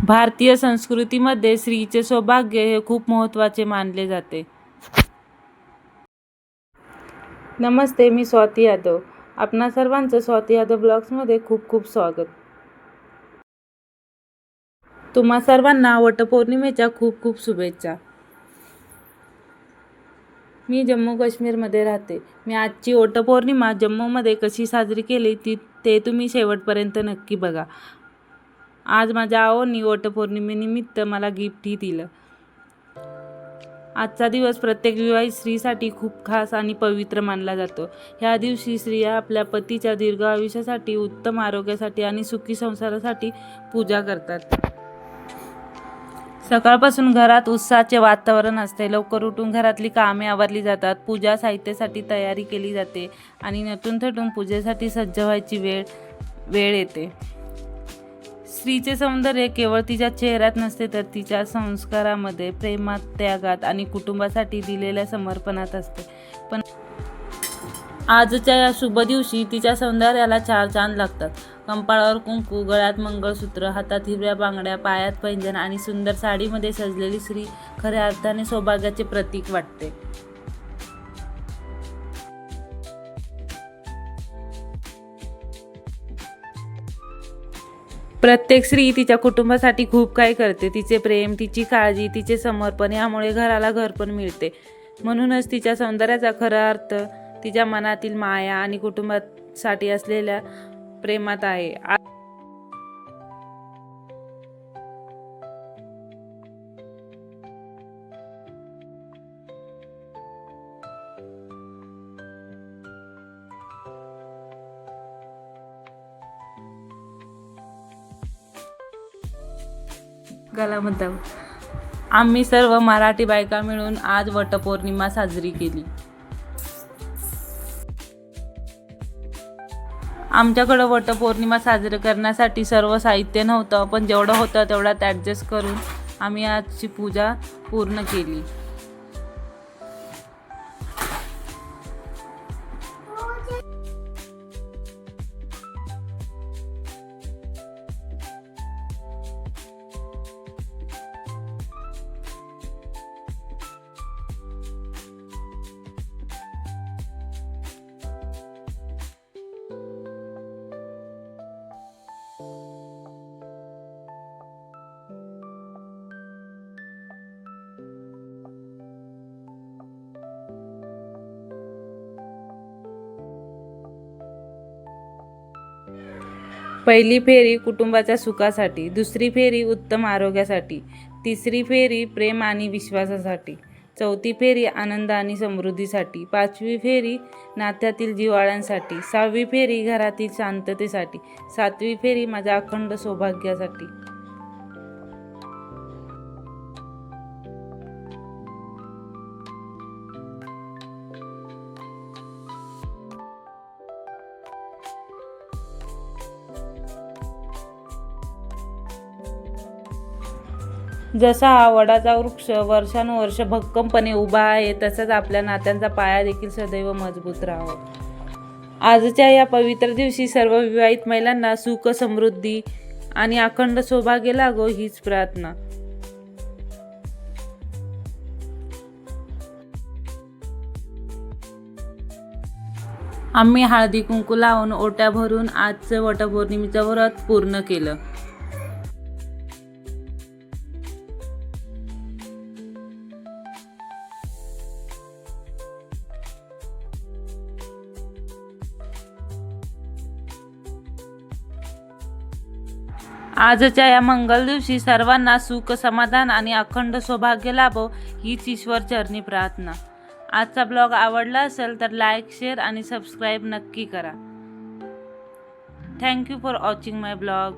भारतीय संस्कृतीमध्ये स्त्रीचे सौभाग्य हे खूप महत्त्वाचे मानले जाते. नमस्ते, मी स्वाती यादव. आपणा सर्वांचं स्वाती यादव ब्लॉग्समध्ये खूप खूप स्वागत. तुम्हा सर्वांना वटपौर्णिमेच्या खूप खूप शुभेच्छा. मी जम्मू काश्मीरमध्ये राहते. मी आजची वटपौर्णिमा जम्मूमध्ये कशी साजरी केली ते तुम्ही शेवटपर्यंत नक्की बघा. आज माझ्या आहोंनी वटपौर्णिमेनिमित्त मला गिफ्टही दिलं. आजचा दिवस प्रत्येक विवाहित स्त्रीसाठी खूप खास आणि पवित्र मानला जातो. ह्या दिवशी स्त्रिया आपल्या पतीच्या दीर्घ आयुष्यासाठी, उत्तम आरोग्यासाठी आणि सुखी संसारासाठी पूजा करतात. सकाळपासून घरात उत्साहाचे वातावरण असते. लवकर उठून घरातली कामे आवरली जातात. पूजा साहित्यासाठी तयारी केली जाते आणि नटून थटून पूजेसाठी सज्ज व्हायची वेळ येते. स्त्रीचे सौंदर्य केवळ तिच्या चेहऱ्यात नसते, तर तिच्या संस्कारामध्ये, प्रेमात, त्यागात आणि कुटुंबासाठी दिलेल्या समर्पणात असते. पण आजच्या या शुभ दिवशी तिच्या सौंदर्याला चार चांद लागतात. कपाळावर कुंकू, गळ्यात मंगळसूत्र, हातात हिरव्या बांगड्या, पायात पैंजण आणि सुंदर साडीमध्ये सजलेली स्त्री खऱ्या अर्थाने सौभाग्याचे प्रतीक वाटते. प्रत्येक स्त्री तिच्या कुटुंबासाठी खूप काही करते. तिचे प्रेम, तिची काळजी, तिचे समर्पण यामुळे घराला घरपण मिळते. म्हणूनच तिच्या सौंदर्याचा खरा अर्थ तिच्या मनातील माया आणि कुटुंबासाठी असलेल्या प्रेमात आहे. आम्ही सर्व मराठी बायका मिळून आज वटपौर्णिमा साजरी केली. आमच्याकडं वटपौर्णिमा साजरी करण्यासाठी सर्व साहित्य नव्हतं, पण जेवढं होतं तेवढ्यात ॲडजस्ट करून आम्ही आजची पूजा पूर्ण केली. पहिली फेरी कुटुंबाच्या सुखासाठी, दुसरी फेरी उत्तम आरोग्यासाठी, तिसरी फेरी प्रेम आणि विश्वासासाठी, चौथी फेरी आनंद आणि समृद्धीसाठी, पाचवी फेरी नात्यातील जिव्हाळ्यांसाठी, सहावी फेरी घरातील शांततेसाठी, सातवी फेरी माझ्या अखंड सौभाग्यासाठी. जसा हा वडाचा वृक्ष वर्षानुवर्ष भक्कमपणे उभा आहे, तसंच आपल्या नात्यांचा पाया देखील सदैव मजबूत राहावा. आजच्या या पवित्र दिवशी सर्व विवाहित महिलांना सुख, समृद्धी आणि अखंड सौभाग्य लाभो हीच प्रार्थना. आम्ही हळदी कुंकू लावून ओट्या भरून आजचं वटपौर्णिमेचं व्रत पूर्ण केलं. आजच्या या मंगल दिवशी सर्वांना सुख, समाधान आणि अखंड सौभाग्य लाभो हीच ईश्वर चरणी प्रार्थना. आजचा ब्लॉग आवडला असेल तर लाईक, शेअर आणि सबस्क्राईब नक्की करा. Thank you for watching my blog.